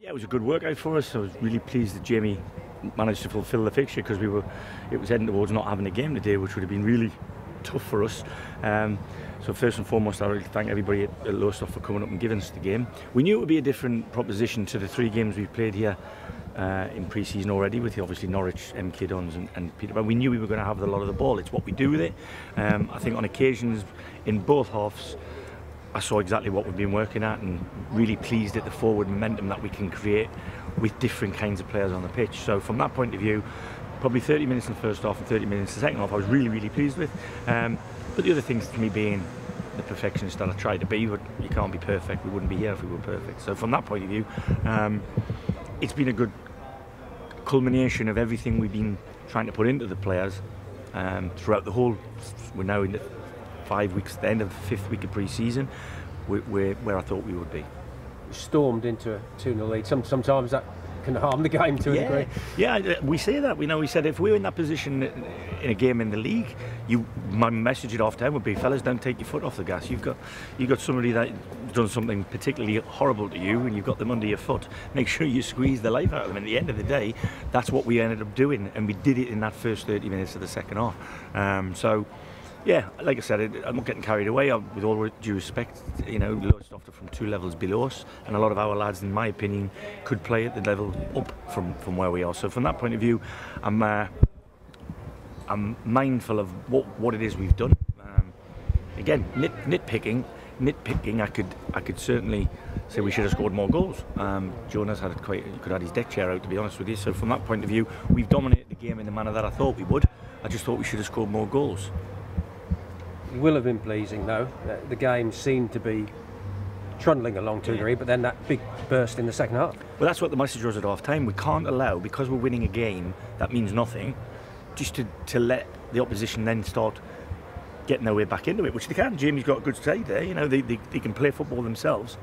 Yeah, it was a good workout for us. I was really pleased that Jamie managed to fulfil the fixture because it was heading towards not having a game today, which would have been really tough for us. So first and foremost, I really thank everybody at Lowestoft for coming up and giving us the game. We knew it would be a different proposition to the 3 games we've played here in pre-season already, with obviously Norwich, MK Dons and Peterborough. We knew we were going to have a lot of the ball. It's what we do with it. I think on occasions in both halves, I saw exactly what we've been working at, and really pleased at the forward momentum that we can create with different kinds of players on the pitch. So from that point of view, probably 30 minutes in the first half and 30 minutes in the second half, I was really pleased with. But the other things to me being the perfectionist that I tried to be, but you can't be perfect. We wouldn't be here if we were perfect. So from that point of view, it's been a good culmination of everything we've been trying to put into the players throughout the whole. We're now in the 5 weeks, the end of the 5th week of pre-season, where I thought we would be. Stormed into a 2-0 lead. Sometimes that can harm the game to a degree. Yeah, we say that. We said if we were in that position in a game in the league, my message at half time would be, fellas, don't take your foot off the gas. You've got somebody that's done something particularly horrible to you, and you've got them under your foot. Make sure you squeeze the life out of them. And at the end of the day, that's what we ended up doing, and we did it in that first 30 minutes of the second half. So. Yeah, like I said, I'm not getting carried away. With all due respect, Lowestoft are from 2 levels below us, and a lot of our lads, in my opinion, could play at the level up from where we are. So from that point of view, I'm mindful of what it is we've done. Again, nitpicking. I could certainly say we should have scored more goals. Jonas could have his deck chair out, to be honest with you. So from that point of view, we've dominated the game in the manner that I thought we would. I just thought we should have scored more goals. It will have been pleasing, though. The game seemed to be trundling along to a degree, but then that big burst in the second half. Well, that's what the message was at half time. We can't allow, because we're winning a game that means nothing, just to let the opposition then start getting their way back into it, which they can. Jamie's got a good side there. They can play football themselves.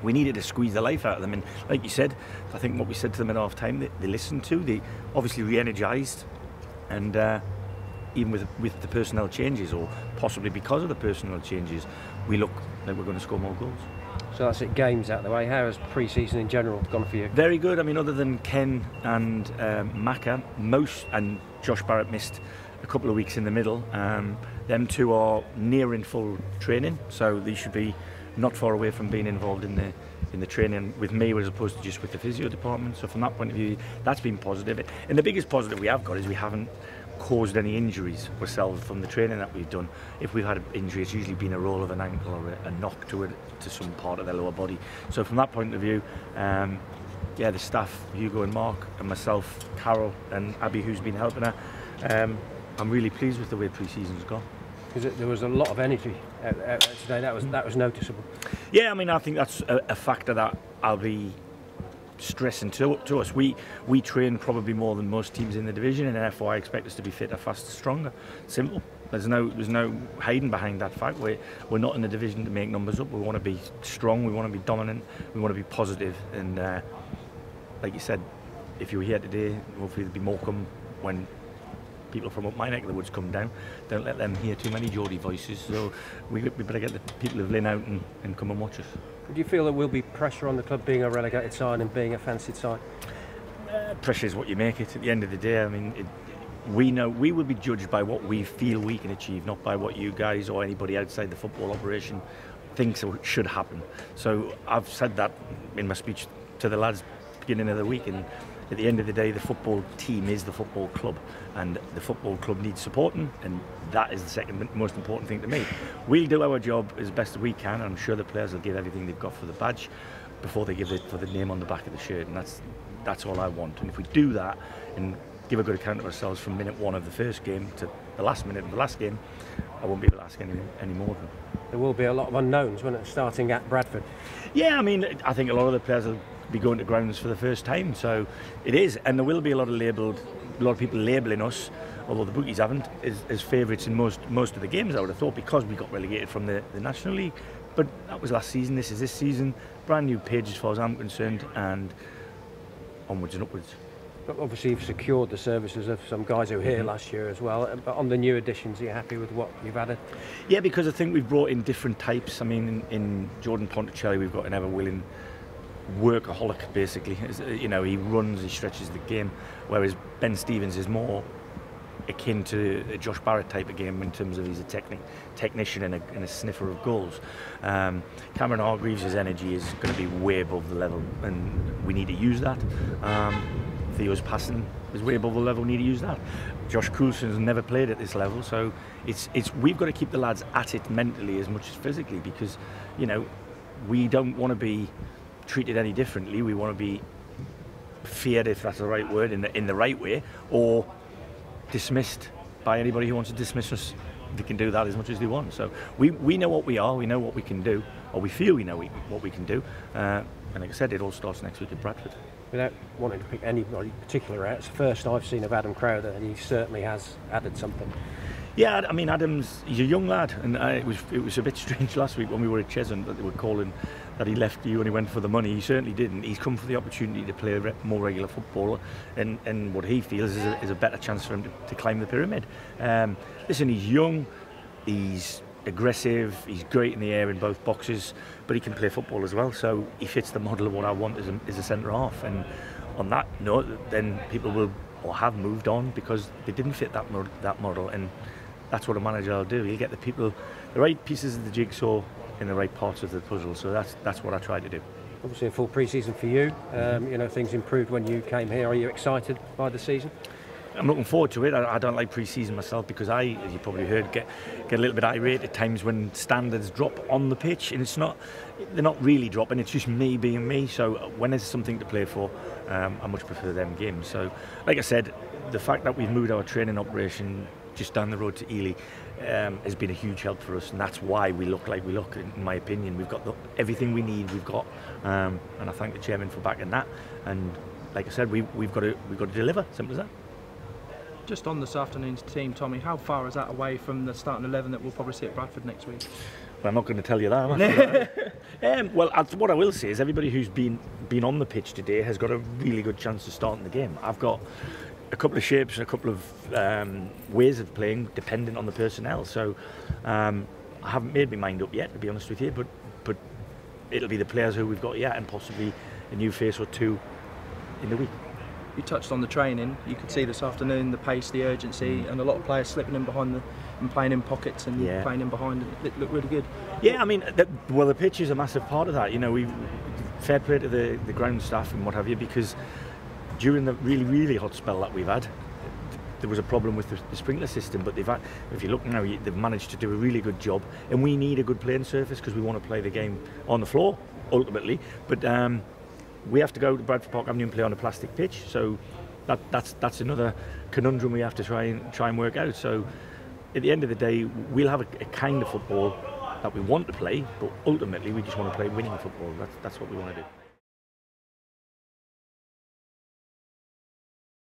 We needed to squeeze the life out of them, and like you said, I think what we said to them at half time, they listened to. They obviously re-energised, and even with the personnel changes, or possibly because of the personnel changes, we look like we're going to score more goals. So that's it, games out of the way. How has pre-season in general gone for you? Very good. I mean, other than Ken and Maka, and Josh Barrett missed a couple of weeks in the middle. Them 2 are near in full training, so they should be not far away from being involved in the training with me, as opposed to just with the physio department. So from that point of view, that's been positive. And the biggest positive we have got is we haven't caused any injuries ourselves from the training that we've done. If we've had an injury, it's usually been a roll of an ankle or a knock to some part of the lower body. So from that point of view, the staff, Hugo and Mark and myself, Carol and Abby, who's been helping her, I'm really pleased with the way pre-season's gone. Because there was a lot of energy out today. That was noticeable. Yeah, I mean, I think that's a factor that I'll be stressing to us. We train probably more than most teams in the division, and therefore I expect us to be fitter, faster, stronger. Simple. There's no hiding behind that fact. We're not in the division to make numbers up. We want to be strong. We want to be dominant. We want to be positive. And like you said, if you were here today, hopefully there'll be more come when people from up my neck of the woods come down. Don't let them hear too many Geordie voices. So we better get the people of Lynn out and come and watch us. Do you feel there will be pressure on the club being a relegated side and being a fancied side? Pressure is what you make it. At the end of the day, I mean, we know we will be judged by what we feel we can achieve, not by what you guys or anybody outside the football operation thinks should happen. So I've said that in my speech to the lads beginning of the week, and at the end of the day, the football team is the football club, and the football club needs supporting, and that is the second most important thing to me. We'll do our job as best as we can, and I'm sure the players will give everything they've got for the badge before they give it for the name on the back of the shirt, and that's all I want. And if we do that and give a good account of ourselves from minute 1 of the first game to the last minute of the last game, I won't be able to ask any more of them. There will be a lot of unknowns when it's starting at Bradford. Yeah, I mean, I think a lot of the players will be going to grounds for the first time, so it is, and there will be a lot of people labelling us, although the bookies haven't, as favourites in most of the games, I would have thought, because we got relegated from the National League. But that was last season. This is this season. Brand new page as far as I'm concerned, and onwards and upwards. But obviously you've secured the services of some guys who were here last year as well. But on the new additions, are you happy with what you've added? Yeah, because I think we've brought in different types. I mean, in Jordan Ponticelli, we've got an ever-willing workaholic basically. You know, he runs, he stretches the game, whereas Ben Stevens is more akin to a Josh Barrett type of game in terms of he's a technician and a sniffer of goals. Cameron Hargreaves' energy is going to be way above the level, and we need to use that. Theo's passing is way above the level, we need to use that. Josh Coulson's never played at this level, so we've got to keep the lads at it mentally as much as physically, because, you know, we don't want to be treated any differently. We want to be feared, if that's the right word, in the right way, or dismissed by anybody who wants to dismiss us. They can do that as much as they want. So we know what we are, we know what we can do, or we feel we know what we can do. And like I said, it all starts next week at Bradford. Without wanting to pick anybody particular out, it's the first I've seen of Adam Crowther, and he certainly has added something. Yeah, I mean, Adam's, he's a young lad, and it was a bit strange last week when we were at Cheshunt that they were calling that he left, he only went for the money. He certainly didn't. He's come for the opportunity to play more regular football, and what he feels is a better chance for him to climb the pyramid. Listen, he's young, he's aggressive, he's great in the air in both boxes, but he can play football as well, so he fits the model of what I want as a centre half. And on that note, then people will or have moved on because they didn't fit that model, and that's what a manager will do. He'll get the right pieces of the jigsaw in the right parts of the puzzle. So that's what I try to do. Obviously a full pre-season for you. You know, things improved when you came here. Are you excited by the season? I'm looking forward to it. I don't like pre-season myself because as you probably heard, get a little bit irate at times when standards drop on the pitch, and they're not really dropping. It's just me being me. So when there's something to play for, I much prefer them games. So, like I said, the fact that we've moved our training operation just down the road to Ely has been a huge help for us, and that's why we look like we look. In my opinion, we've got everything we need. We've got, and I thank the chairman for backing that. And like I said, we've got to deliver. Simple as that. Just on this afternoon's team, Tommy, how far is that away from the starting 11 that we'll probably see at Bradford next week? Well, I'm not going to tell you that, am I? Well, what I will say is everybody who's been on the pitch today has got a really good chance of starting the game. I've got a couple of shapes and a couple of ways of playing dependent on the personnel. So I haven't made my mind up yet, to be honest with you, but it'll be the players who we've got here and possibly a new face or two in the week. You touched on the training. You could see this afternoon the pace, the urgency, and a lot of players slipping in behind and playing in pockets and playing in behind. It looked really good. Yeah, I mean, the pitch is a massive part of that. You know, fair play to the ground staff and what have you, because during the really, really hot spell that we've had, there was a problem with the sprinkler system, but if you look now, they've managed to do a really good job, and we need a good playing surface because we want to play the game on the floor ultimately, but we have to go to Bradford Park Avenue and play on a plastic pitch, so that's another conundrum we have to try and work out. So at the end of the day, we'll have a kind of football that we want to play, but ultimately we just want to play winning football. That's what we want to do.